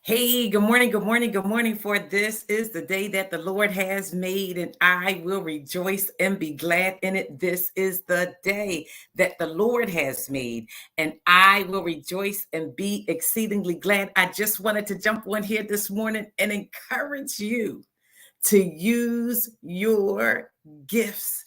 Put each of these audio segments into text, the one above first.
Hey, good morning, good morning, good morning. For this is the day that the Lord has made, and I will rejoice and be glad in it. This is the day that the Lord has made, and I will rejoice and be exceedingly glad. I just wanted to jump on here this morning and encourage you to use your gifts,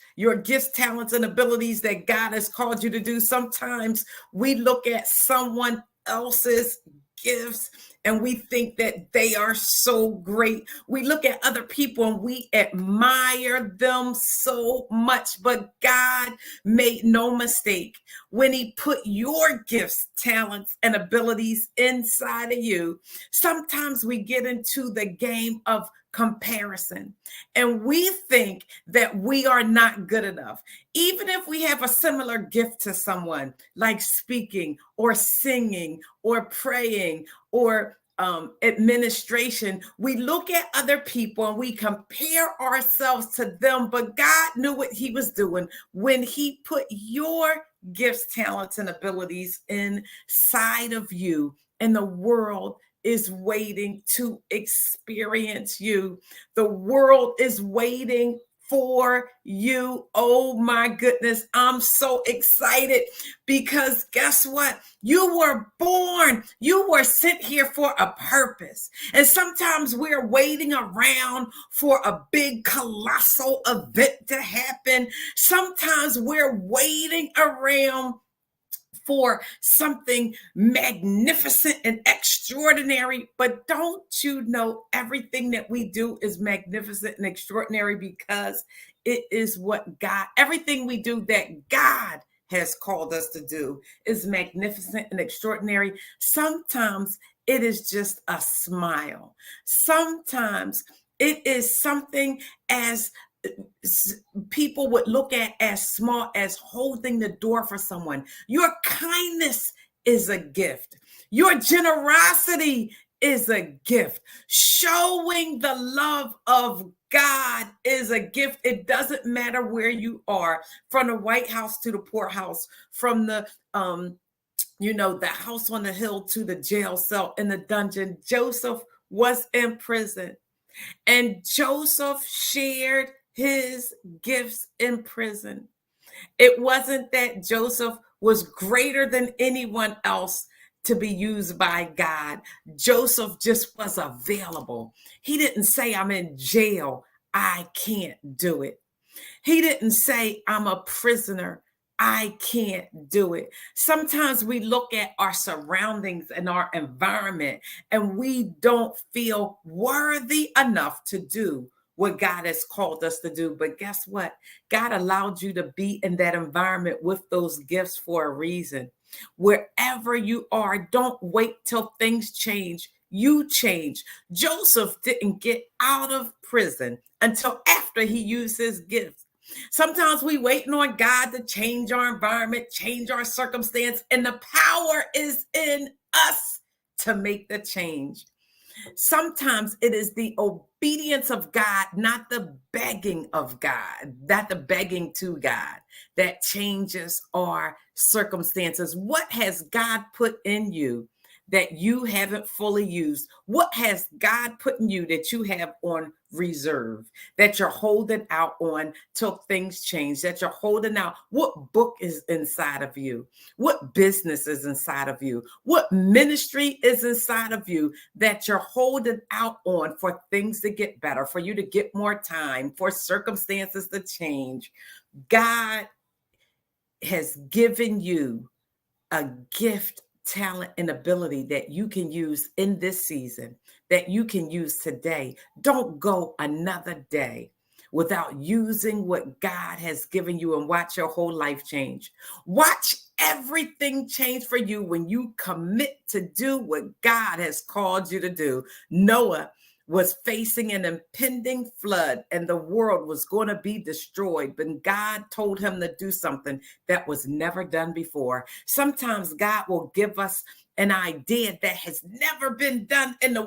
talents, and abilities that God has called you to do. Sometimes we look at someone else's gifts and we think that they are so great. We look at other people and we admire them so much, but God made no mistake when He put your gifts, talents, and abilities inside of you. Sometimes we get into the game of comparison and we think that we are not good enough. Even if we have a similar gift to someone, like speaking or singing or praying or administration, we look at other people and we compare ourselves to them. But God knew what He was doing when He put your gifts, talents, and abilities inside of you, and the world is waiting to experience you. The world is waiting for you. Oh my goodness. I'm so excited because guess what? You were born. You were sent here for a purpose. And sometimes we're waiting around for a big colossal event to happen. Sometimes we're waiting around for something magnificent and extraordinary. But don't you know everything that we do is magnificent and extraordinary because it is what God, everything we do that God has called us to do is magnificent and extraordinary. Sometimes it is just a smile. Sometimes it is something as people would look at as small as holding the door for someone. Your kindness is a gift. Your generosity is a gift. Showing the love of God is a gift. It doesn't matter where you are, from the White House to the poorhouse, from the the house on the hill to the jail cell in the dungeon. Joseph was in prison. And Joseph shared his gifts in prison. It wasn't that Joseph was greater than anyone else to be used by God. Joseph just was available. He didn't say, I'm in jail, I can't do it. He didn't say, I'm a prisoner, I can't do it. Sometimes we look at our surroundings and our environment and we don't feel worthy enough to do what God has called us to do. But guess what? God allowed you to be in that environment with those gifts for a reason. Wherever you are, don't wait till things change. You change. Joseph didn't get out of prison until after he used his gifts. Sometimes we waiting on God to change our environment, change our circumstance, and the power is in us to make the change. Sometimes it is the obedience of God, not the begging of God, not the begging to God, that changes our circumstances. What has God put in you that you haven't fully used? What has God put in you that you have on reserve, that you're holding out on till things change, that you're holding out? What book is inside of you? What business is inside of you? What ministry is inside of you that you're holding out on for things to get better, for you to get more time, for circumstances to change? God has given you a gift, talent, and ability that you can use in this season, that you can use today. Don't go another day without using what God has given you and watch your whole life change. Watch everything change for you when you commit to do what God has called you to do. Noah was facing an impending flood and the world was going to be destroyed, but God told him to do something that was never done before. Sometimes God will give us an idea that has never been done in the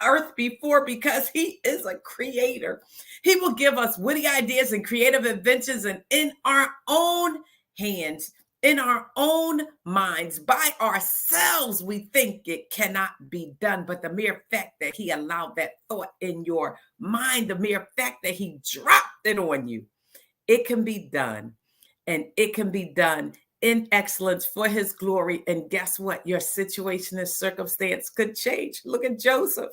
earth before because He is a creator. He will give us witty ideas and creative inventions, and in our own hands, In our own minds, by ourselves, we think it cannot be done. But the mere fact that he allowed that thought in your mind, the mere fact that he dropped it on you, it can be done. And it can be done in excellence for his glory. And guess what? Your situation and circumstance could change. Look at Joseph.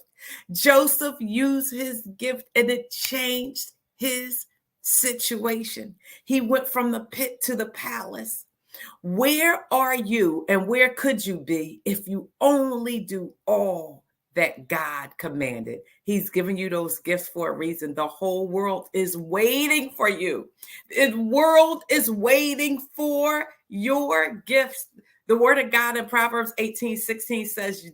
Joseph used his gift and it changed his situation. He went from the pit to the palace. Where are you and where could you be if you only do all that God commanded? He's given you those gifts for a reason. The whole world is waiting for you. The world is waiting for your gifts. The word of God in Proverbs 18:16 says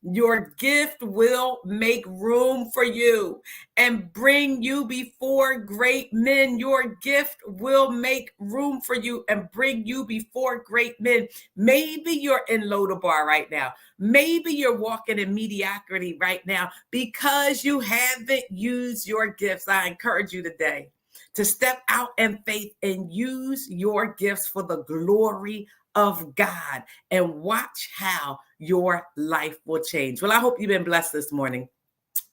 your gift will make room for you and bring you before great men. Your gift will make room for you and bring you before great men. Maybe you're in Lodabar right now. Maybe you're walking in mediocrity right now because you haven't used your gifts. I encourage you today to step out in faith and use your gifts for the glory of God and watch how your life will change. Well, I hope you've been blessed this morning.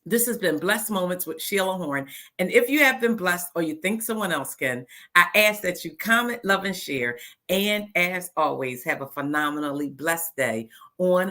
This has been Blessed Moments with Sheila Horn. And if you have been blessed or you think someone else can, I ask that you comment, love, and share. And as always, have a phenomenally blessed day on